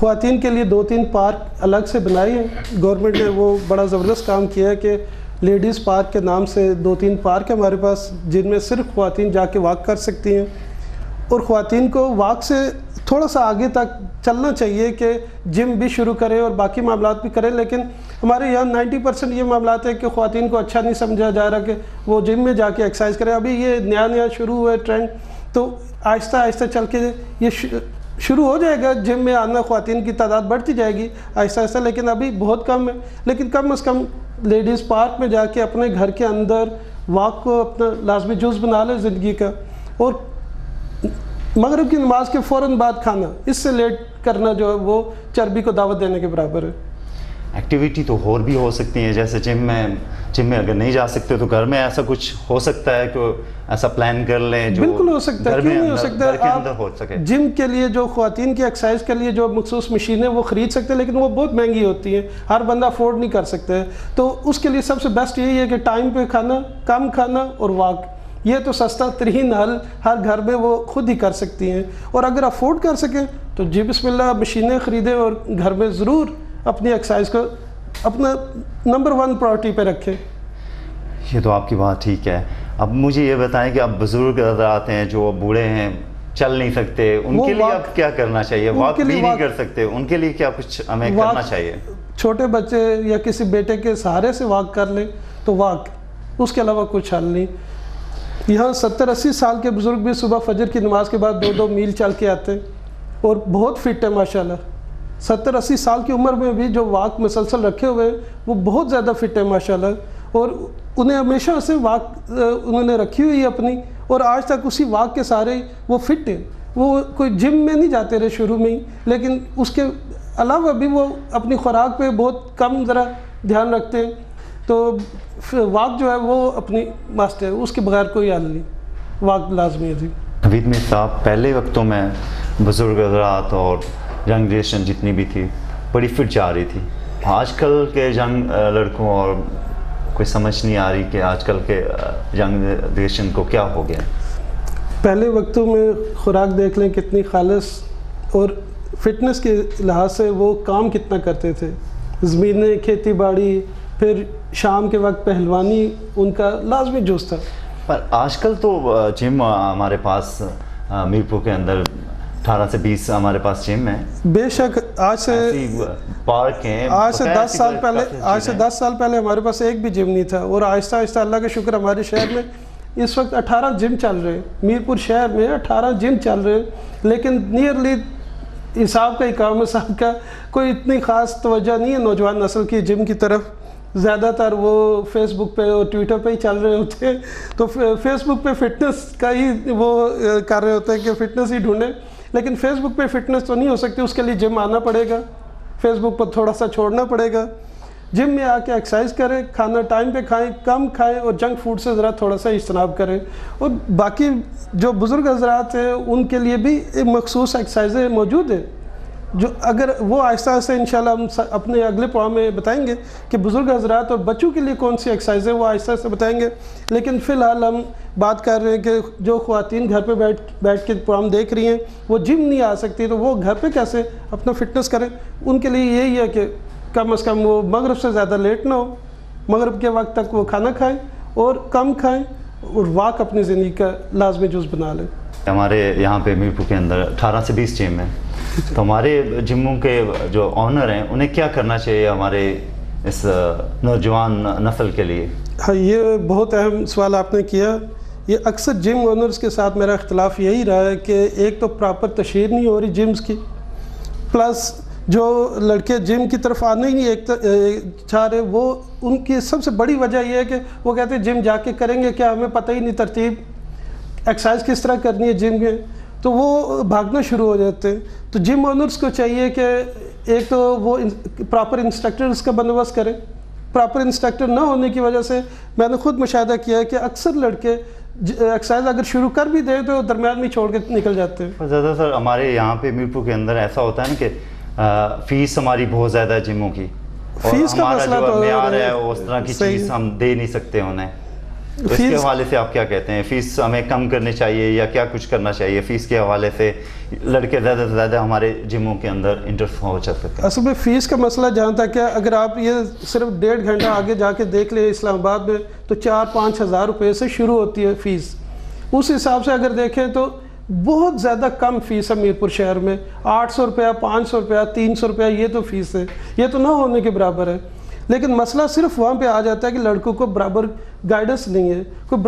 خواتین کے لیے 2-3 پارک الگ سے بنائے ہیں گورنمنٹ نے، وہ بڑا زبردست کام کیا ہے کہ لیڈیز پارک کے نام سے 2-3 پارک ہیں ہمارے پاس، جن میں صرف خواتین جا کے واک کر سکتی ہیں، اور خواتین کو واک سے تھوڑا سا آگے تک چلنا چاہیے کہ جم بھی شروع کریں اور باقی معاملات بھی کریں، لیکن ہمارے یہاں 90% یہ معاملات ہے کہ خواتین کو اچھا نہیں سمجھا جا رہا کہ وہ جم میں جا کے ایکسرسائز کریں۔ ابھی یہ نیا شروع ہوا ہے ٹرینڈ، تو آہستہ آہستہ چل کے یہ شروع ہو جائے گا، جم میں آنا خواتین کی تعداد بڑھتی جائے گی آہستہ آہستہ، لیکن ابھی بہت کم ہے۔ لیکن کم از کم لیڈیز پارک میں جا کے اپنے گھر کے اندر واک کو اپنا لازمی جز بنا لے زندگی کا، اور مغرب کی نماز کے فوراً بعد کھانا، اس سے لیٹ کرنا جو ہے وہ چربی کو دعوت دینے کے برابر ہے۔ ایکٹیویٹی تو اور بھی ہو سکتی ہیں، جیسے جم میں اگر نہیں جا سکتے تو گھر میں ایسا کچھ ہو سکتا ہے کہ ایسا پلان کر لیں جو بالکل ہو سکتا ہے، کیوں نہیں ہو سکتا؟ آپ جم کے لیے جو خواتین کی ایکسرسائز کے لیے جو مخصوص مشینیں وہ خرید سکتے ہیں، لیکن وہ بہت مہنگی ہوتی ہیں، ہر بندہ افورڈ نہیں کر سکتا ہے، تو اس کے لیے سب سے بیسٹ یہی ہے کہ ٹائم پہ کھانا، کم کھانا اور واک، یہ تو سستا ترین حل ہر گھر میں وہ خود ہی کر سکتی ہیں، اور اگر افورڈ کر سکیں تو جی بسم اللہ مشینیں خریدیں اور گھر میں ضرور اپنی ایکسرسائز کو اپنا نمبر 1 پرائرٹی پہ رکھیں۔ یہ تو آپ کی بات ٹھیک ہے۔ اب مجھے یہ بتائیں کہ اب بزرگ حضرات ہیں جو بوڑھے ہیں، چل نہیں سکتے، ان کے لیے اب کیا کرنا چاہیے؟ واک بھی نہیں کر سکتے، ان کے لیے کیا کچھ ہمیں کرنا چاہیے؟ چھوٹے بچے یا کسی بیٹے کے سہارے سے واک کر لیں تو واک، اس کے علاوہ کچھ حل نہیں۔ یہاں 70-80 سال کے بزرگ بھی صبح فجر کی نماز کے بعد 2-2 میل چل کے آتے ہیں اور بہت فٹ ہے ماشاءاللہ۔ 70-80 سال کی عمر میں بھی جو واک مسلسل رکھے ہوئے ہیں وہ بہت زیادہ فٹ ہے ماشاءاللہ، اور انہیں ہمیشہ سے واک انہوں نے رکھی ہوئی ہے اپنی، اور آج تک اسی واک کے سارے وہ فٹ ہیں۔ وہ کوئی جم میں نہیں جاتے رہے شروع میں ہی، لیکن اس کے علاوہ بھی وہ اپنی خوراک پہ بہت کم ذرا دھیان رکھتے ہیں، تو واک جو ہے وہ اپنی ماسٹ ہے، اس کے بغیر کوئی حل نہیں، واک لازمی ہے۔ جی حمید میر صاحب، پہلے وقتوں میں بزرگ حضرات اور ینگ جنریشن جتنی بھی تھی بڑی فٹ جا رہی تھی، آج کل کے ینگ لڑکوں اور کوئی سمجھ نہیں آ رہی کہ آج کل کے ینگ جنریشن کو کیا ہو گیا۔ پہلے وقتوں میں خوراک دیکھ لیں کتنی خالص، اور فٹنس کے لحاظ سے وہ کام کتنا کرتے تھے، زمینیں، کھیتی باڑی، پھر شام کے وقت پہلوانی ان کا لازمی جز تھا۔ پر آج کل تو جم ہمارے پاس میرپور کے اندر 18 سے 20 ہمارے پاس جم ہے، بے شک۔ آج سے پارک ہیں، آج سے 10 سال پہلے ہمارے پاس ایک بھی جم نہیں تھا، اور آہستہ آہستہ اللہ کا شکر ہمارے شہر میں اس وقت 18 جم چل رہے ہیں، میرپور شہر میں 18 جم چل رہے ہیں، لیکن نیئرلی حساب کا اقامت صاحب کا کوئی اتنی خاص توجہ نہیں ہے نوجوان نسل کی جم کی طرف، زیادہ تر وہ فیس بک پہ اور ٹویٹر پہ ہی چل رہے ہوتے ہیں، تو فیس بک پہ فٹنس کا ہی وہ کر رہے ہوتے ہیں کہ فٹنس ہی ڈھونڈیں، لیکن فیس بک پہ فٹنس تو نہیں ہو سکتی، اس کے لیے جم آنا پڑے گا، فیس بک پر تھوڑا سا چھوڑنا پڑے گا، جم میں آ کے ایکسرسائز کریں، کھانا ٹائم پہ کھائیں، کم کھائیں، اور جنک فوڈ سے ذرا تھوڑا سا اجتناب کریں، اور باقی جو بزرگ حضرات ہیں ان کے لیے بھی مخصوص ایکسرسائزیں موجود ہیں، جو اگر وہ آہستہ آہستہ انشاءاللہ ہم اپنے اگلے پروگرام میں بتائیں گے کہ بزرگ حضرات اور بچوں کے لیے کون سی ایکسرسائزیں وہ آہستہ آہستہ بتائیں گے، لیکن فی الحال ہم بات کر رہے ہیں کہ جو خواتین گھر پہ بیٹھ کے پروگرام دیکھ رہی ہیں وہ جم نہیں آ سکتی، تو وہ گھر پہ کیسے اپنا فٹنس کریں؟ ان کے لیے یہی ہے کہ کم از کم وہ مغرب سے زیادہ لیٹ نہ ہو، مغرب کے وقت تک وہ کھانا کھائیں اور کم کھائیں، اور واک اپنی زندگی کا لازمی جز بنا لیں۔ ہمارے یہاں پہ میرپور کے اندر 18 سے 20 جم ہیں، تو ہمارے جموں کے جو آنر ہیں انہیں کیا کرنا چاہیے ہمارے اس نوجوان نسل کے لیے؟ ہاں، یہ بہت اہم سوال آپ نے کیا۔ یہ اکثر جم اونرز کے ساتھ میرا اختلاف یہی رہا ہے کہ ایک تو پراپر تشہیر نہیں ہو رہی جمز کی، پلس جو لڑکے جم کی طرف آنے ہی نہیں چاہ رہے، وہ ان کی سب سے بڑی وجہ یہ ہے کہ وہ کہتے ہیں جم جا کے کریں گے کیا، ہمیں پتہ ہی نہیں ترتیب ایکسرسائز کس طرح کرنی ہے جم میں، تو وہ بھاگنا شروع ہو جاتے ہیں۔ تو جم اونرز کو چاہیے کہ ایک تو وہ پراپر انسٹرکٹرز کا بندوبست کریں، پراپر انسٹرکٹر نہ ہونے کی وجہ سے میں نے خود مشاہدہ کیا ہے کہ اکثر لڑکے ایکسرسائز اگر شروع کر بھی دیں تو درمیان میں چھوڑ کے نکل جاتے ہیں۔ زیادہ تر ہمارے یہاں پہ میرپور کے اندر ایسا ہوتا ہے نا کہ فیس ہماری بہت زیادہ ہے جموں کی، اور فیس کا ہمارا مسئلہ جو تو معیار ہے اس طرح کی چیز ہم دے نہیں سکتے انہیں۔ تو اس کے حوالے سے آپ کیا کہتے ہیں؟ فیس ہمیں کم کرنی چاہیے یا کیا کچھ کرنا چاہیے فیس کے حوالے سے لڑکے زیادہ سے زیادہ ہمارے جموں کے اندر انٹر ہو سکتے ہیں؟ اصل میں فیس کا مسئلہ جہاں تک ہے، اگر آپ یہ صرف 1.5 گھنٹہ آگے جا کے دیکھ لیں اسلام آباد میں تو 4-5 ہزار روپے سے شروع ہوتی ہے فیس. اس حساب سے اگر دیکھیں تو بہت زیادہ کم فیس ہے میرپور شہر میں. 800 روپیہ، 500 روپیہ، 300 روپیہ یہ تو فیس ہے، یہ تو نہ ہونے کے برابر ہے. لیکن مسئلہ صرف وہاں پہ آ جاتا ہے کہ لڑکوں کو برابر گائیڈنس نہیں ہے، کوئی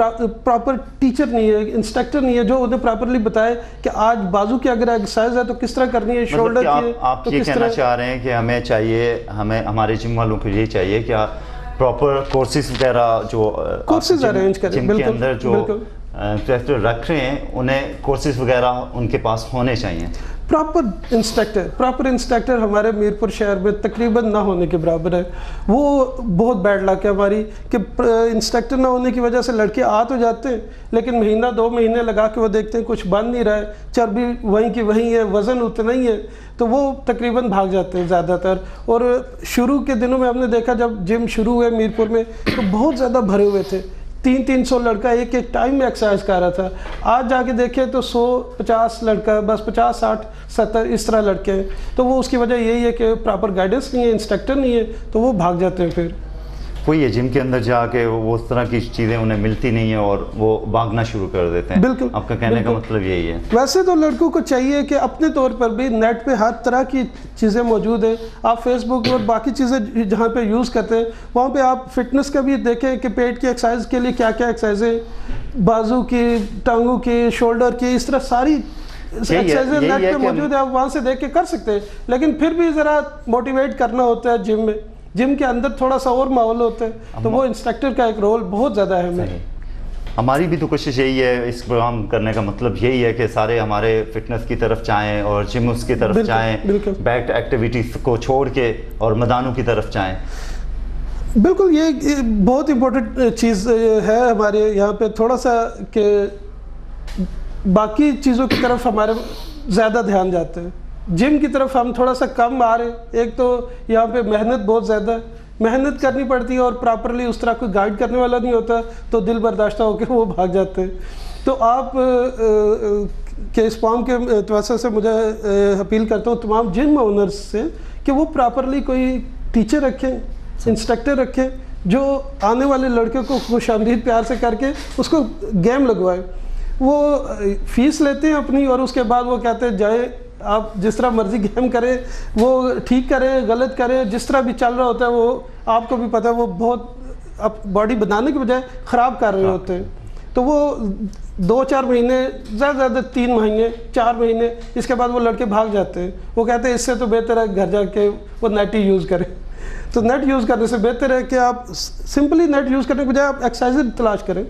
پراپر ٹیچر نہیں ہے، انسٹرکٹر نہیں ہے جو انہیں پراپرلی بتائے کہ آج بازو کی اگر ایکسرسائز ہے تو کس طرح کرنی ہے، شولڈر کی آپ یہ کہنا چاہ رہے ہیں کہ ہمیں چاہیے، ہمارے جم والوں کو یہ چاہیے کہ پراپر کورسز وغیرہ جو کورسز ارینج کریں، جم کے اندر جو انسٹرکٹر رکھ رہے ہیں انہیں کورسز وغیرہ ان کے پاس ہونے چاہیے. پراپر انسٹرکٹر ہمارے میرپور شہر میں تقریباً نہ ہونے کے برابر ہے. وہ بہت بیڈ لک ہے ہماری کہ انسٹرکٹر نہ ہونے کی وجہ سے لڑکے آ تو جاتے ہیں لیکن مہینہ 2 مہینے لگا کے وہ دیکھتے ہیں کچھ بن نہیں رہا ہے، چربی وہیں کی وہیں ہے، وزن اتنا ہی ہے، تو وہ تقریباً بھاگ جاتے ہیں زیادہ تر. اور شروع کے دنوں میں ہم نے دیکھا جب جم شروع ہوئے میرپور میں تو بہت زیادہ بھرے ہوئے تھے، 300 لڑکا ایک ٹائم میں ایکسرسائز کر رہا تھا. آج جا کے دیکھیں تو 100-50 لڑکا، بس 50-60-70 اس طرح لڑکے ہیں. تو وہ اس کی وجہ یہی ہے کہ پراپر گائیڈنس نہیں ہے، انسٹرکٹر نہیں ہے، تو وہ بھاگ جاتے ہیں. پھر وہی ہے جم کے اندر جا کے وہ اس طرح کی چیزیں انہیں ملتی نہیں ہیں اور وہ بھاگنا شروع کر دیتے ہیں. بالکل، آپ کا کہنے کا مطلب یہی ہے. ویسے تو لڑکوں کو چاہیے کہ اپنے طور پر بھی نیٹ پہ ہر طرح کی چیزیں موجود ہیں. آپ فیس بک اور باقی چیزیں جہاں پہ یوز کرتے ہیں وہاں پہ آپ فٹنس کا بھی دیکھیں کہ پیٹ کی ایکسرسائز کے لیے کیا کیا ایکسرسائزیں، بازو کی، ٹانگوں کی، شولڈر کی، اس طرح ساری ایکسرسائزیں نیٹ پہ موجود ہے. آپ وہاں سے دیکھ کے کر سکتے ہیں. لیکن پھر بھی ذرا موٹیویٹ کرنا ہوتا ہے جم میں، جم کے اندر تھوڑا سا اور ماحول ہوتا ہے تو وہ انسٹرکٹر کا ایک رول بہت زیادہ اہم ہے. ہماری بھی تو کوشش یہی ہے، اس پروگرام کرنے کا مطلب یہی ہے کہ سارے ہمارے فٹنس کی طرف جائیں اور جمس کی طرف جائیں، بیک ایکٹیویٹیز کو چھوڑ کے اور میدانوں کی طرف جائیں. بالکل، یہ بہت امپورٹنٹ چیز ہے ہمارے یہاں پہ تھوڑا سا کہ باقی چیزوں کی طرف ہمارے زیادہ دھیان جاتا ہے، جم کی طرف ہم تھوڑا سا کم آ رہے ہیں. ایک تو یہاں پہ محنت بہت زیادہ ہے، محنت کرنی پڑتی ہے اور پراپرلی اس طرح کوئی گائیڈ کرنے والا نہیں ہوتا تو دل برداشتہ ہو کے وہ بھاگ جاتے ہیں. تو آپ کے اس فارم کے توسط سے مجھے اپیل کرتا ہوں تمام جم اونرز سے کہ وہ پراپرلی کوئی ٹیچر رکھیں، انسٹرکٹر رکھیں جو آنے والے لڑکے کو خوش آمدید پیار سے کر کے اس کو گیم لگوائے. وہ فیس لیتے ہیں اپنی اور اس کے بعد وہ کہتے ہیں جائے آپ جس طرح مرضی گیم کریں، وہ ٹھیک کریں غلط کریں، جس طرح بھی چل رہا ہوتا ہے وہ آپ کو بھی پتہ ہے وہ بہت باڈی بنانے کے بجائے خراب کر رہے ہوتے ہیں. تو وہ 2-4 مہینے، زیادہ زیادہ 3 مہینے 4 مہینے، اس کے بعد وہ لڑکے بھاگ جاتے ہیں. وہ کہتے ہیں اس سے تو بہتر ہے گھر جا کے وہ نیٹ ہی یوز کریں. تو نیٹ یوز کرنے سے بہتر ہے کہ آپ سمپلی نیٹ یوز کرنے کے بجائے آپ ایکسرسائزیں تلاش کریں.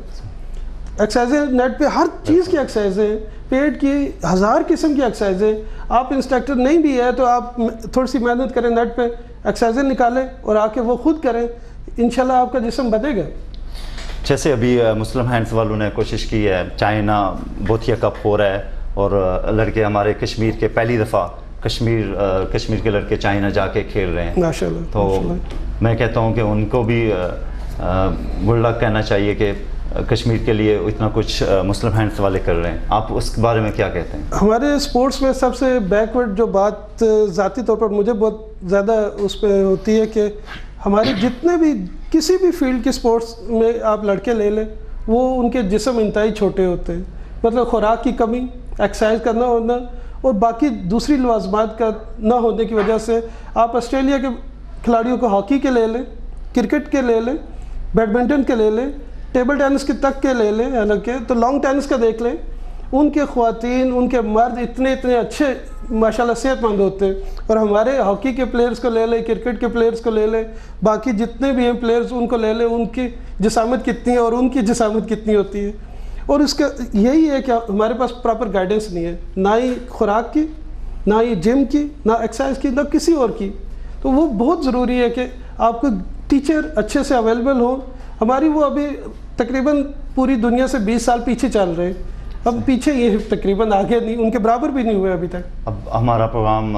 ایکسرسائزیں نیٹ پہ ہر چیز کی ایکسرسائزیں، پیٹ کی 1000 قسم کی ایکسرسائزیں. آپ انسٹرکٹر نہیں بھی ہے تو آپ تھوڑی سی محنت کریں، نیٹ پہ ایکسرسائزیں نکالیں اور آ کے وہ خود کریں، انشاءاللہ آپ کا جسم بنے گا. جیسے ابھی مسلم ہینڈس والوں نے کوشش کی ہے، چائنا بوتھیا کپ ہو رہا ہے اور لڑکے ہمارے کشمیر کے پہلی دفعہ کشمیر کے لڑکے چائنا جا کے کھیل رہے ہیں. ماشاءاللہ. تو میں کہتا ہوں کہ ان کو بھی گڈ لک کہنا چاہیے کہ کشمیر کے لیے اتنا کچھ مسلم ہینڈس والے کر رہے ہیں. آپ اس کے بارے میں کیا کہتے ہیں؟ ہمارے اسپورٹس میں سب سے بیکورڈ جو بات ذاتی طور پر مجھے بہت زیادہ اس پہ ہوتی ہے کہ ہمارے جتنے بھی کسی بھی فیلڈ کے اسپورٹس میں آپ لڑکے لے لیں وہ ان کے جسم انتہائی چھوٹے ہوتے ہیں. مطلب خوراک کی کمی، ایکسرسائز کرنا ہونا اور باقی دوسری لوازمات کا نہ ہونے کی وجہ سے. آپ آسٹریلیا کے کھلاڑیوں کو ہاکی کے لے لیں، کرکٹ کے لے لیں، بیڈمنٹن کے لے لیں، ٹیبل ٹینس کے تک کے لے لیں، حالانکہ تو لانگ ٹینس کا دیکھ لیں. ان کے خواتین، ان کے مرد اتنے اچھے ماشاءاللہ صحت مند ہوتے ہیں. اور ہمارے ہاکی کے پلیئرز کو لے لیں، کرکٹ کے پلیئرز کو لے لیں، باقی جتنے بھی ہیں پلیئرز ان کو لے لیں، ان کی جسامت کتنی ہے اور ان کی جسامت کتنی ہوتی ہے. اور اس کا یہی ہے کہ ہمارے پاس پراپر گائیڈنس نہیں ہے، نہ ہی خوراک کی، نہ ہی جم کی، نہ ایکسرسائز کی، نہ کسی اور کی. تو وہ بہت ضروری ہے کہ آپ کو ٹیچر اچھے سے اویلیبل ہوں. ہماری وہ ابھی تقریباً پوری دنیا سے 20 سال پیچھے چل رہے ہیں. اب پیچھے یہ تقریباً آگے نہیں، ان کے برابر بھی نہیں ہوئے ابھی تک. اب ہمارا پروگرام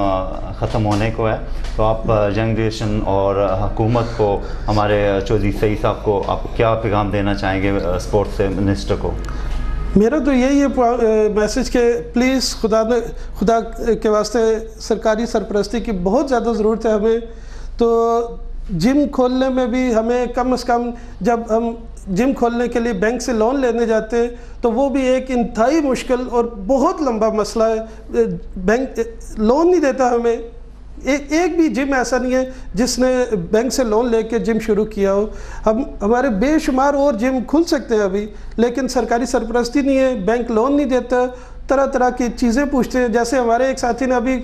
ختم ہونے کو ہے، تو آپ جنریشن اور حکومت کو، ہمارے چودھری سعید صاحب کو آپ کیا پیغام دینا چاہیں گے اسپورٹس منسٹر کو؟ میرا تو یہی ہے میسج کہ پلیز خدا کے واسطے سرکاری سرپرستی کی بہت زیادہ ضرورت ہے ہمیں. تو جم کھولنے میں بھی ہمیں کم از کم، جب ہم جم کھولنے کے لیے بینک سے لون لینے جاتے ہیں تو وہ بھی ایک انتہائی مشکل اور بہت لمبا مسئلہ ہے. بینک لون نہیں دیتا ہمیں. ایک بھی جم ایسا نہیں ہے جس نے بینک سے لون لے کے جم شروع کیا ہو. ہمارے بے شمار اور جم کھل سکتے ہیں ابھی، لیکن سرکاری سرپرستی نہیں ہے، بینک لون نہیں دیتا، طرح طرح کی چیزیں پوچھتے ہیں. جیسے ہمارے ایک ساتھی نے ابھی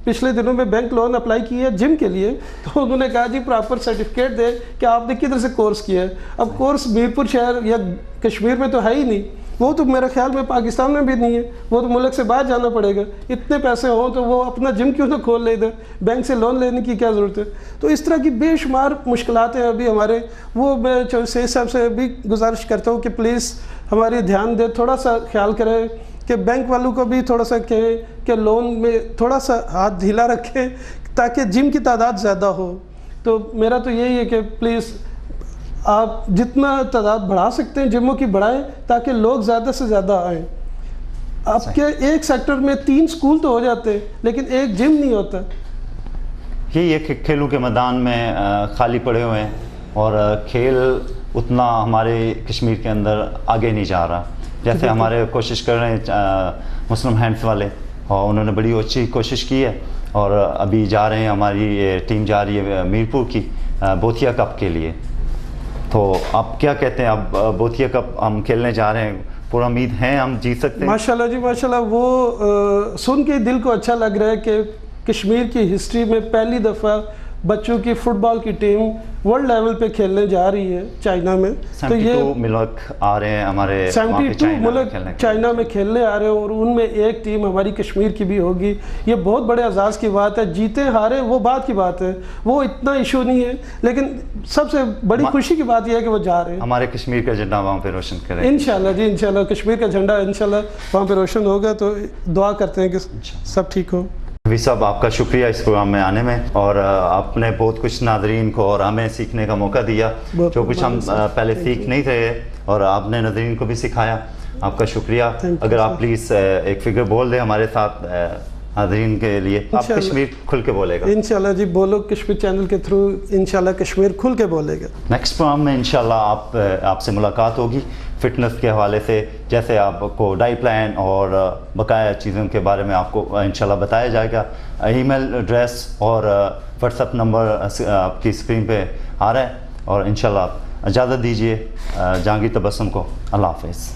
پچھلے دنوں میں بینک لون اپلائی کی ہے جم کے لیے، تو انہوں نے کہا جی پراپر سرٹیفکیٹ دے کہ آپ نے کدھر سے کورس کیا ہے. اب کورس میرپور شہر یا کشمیر میں تو ہے ہی نہیں، وہ تو میرے خیال میں پاکستان میں بھی نہیں ہے، وہ تو ملک سے باہر جانا پڑے گا. اتنے پیسے ہوں تو وہ اپنا جم کیوں نہ کھول لے ادھر، بینک سے لون لینے کی کیا ضرورت ہے. تو اس طرح کی بے شمار مشکلات ہیں ابھی ہمارے. وہ میں سعید صاحب سے بھی گزارش کرتا ہوں کہ پلیز ہماری دھیان دے، تھوڑا سا خیال کرے کہ بینک والوں کو بھی تھوڑا سا کہیں کہ لون میں تھوڑا سا ہاتھ ڈھیلا رکھیں تاکہ جم کی تعداد زیادہ ہو. تو میرا تو یہی ہے کہ پلیز آپ جتنا تعداد بڑھا سکتے ہیں جموں کی بڑھائیں تاکہ لوگ زیادہ سے زیادہ آئیں. آپ کے ایک سیکٹر میں 3 سکول تو ہو جاتے ہیں لیکن ایک جم نہیں ہوتا. یہی ہے کہ کھیلوں کے میدان میں خالی پڑے ہوئے ہیں اور کھیل اتنا ہمارے کشمیر کے اندر آگے نہیں جا رہا. جیسے ہمارے کوشش کر رہے ہیں مسلم ہینڈس والے، اور انہوں نے بڑی اچھی کوشش کی ہے، اور ابھی جا رہے ہیں، ہماری ٹیم جا رہی ہے میرپور کی بوتھیا کپ کے لیے. تو آپ کیا کہتے ہیں؟ اب بوتھیا کپ ہم کھیلنے جا رہے ہیں، پورا امید ہیں ہم جیت سکتے ہیں؟ ماشاءاللہ جی ماشاءاللہ. وہ سن کے دل کو اچھا لگ رہا ہے کہ کشمیر کی ہسٹری میں پہلی دفعہ بچوں کی فٹ بال کی ٹیم ورلڈ لیول پہ کھیلنے جا رہی ہے چائنا میں. تو یہ ملک آ رہے ہیں ہمارے 72 ملک چائنا میں کھیلنے آ رہے ہیں، اور ان میں ایک ٹیم ہماری کشمیر کی بھی ہوگی. یہ بہت بڑے اعزاز کی بات ہے. جیتے ہارے وہ بات کی بات ہے، وہ اتنا ایشو نہیں ہے، لیکن سب سے بڑی خوشی کی بات یہ ہے کہ وہ جا رہے ہیں. ہمارے کشمیر کا جھنڈا وہاں پہ روشن کریں انشاءاللہ جی، انشاءاللہ کشمیر کا جھنڈا انشاءاللہ وہاں پہ روشن ہوگا. تو دعا کرتے ہیں کہ سب ٹھیک ہو. حفیظ صاحب، آپ کا شکریہ اس پروگرام میں آنے میں، اور آپ نے بہت کچھ ناظرین کو اور ہمیں سیکھنے کا موقع دیا، جو کچھ ہم پہلے سیکھ نہیں تھے، اور آپ نے ناظرین کو بھی سکھایا. آپ کا شکریہ. اگر آپ پلیز ایک فگر بول دیں ہمارے ساتھ ناظرین کے لیے. آپ کشمیر کھل کے بولے گا انشاءاللہ جی. بولو کشمیر چینل کے تھرو انشاءاللہ کشمیر کھل کے بولے گا. نیکسٹ پروگرام میں انشاءاللہ آپ سے ملاقات ہوگی فٹنس کے حوالے سے. جیسے آپ کو ڈائٹ پلان اور بقایا چیزوں کے بارے میں آپ کو انشاءاللہ بتایا جائے گا. ای میل ایڈریس اور واٹس ایپ نمبر آپ کی اسکرین پہ آ رہا ہے. اور انشاءاللہ اجازت دیجیے جہانگیر تبسم کو. اللہ حافظ.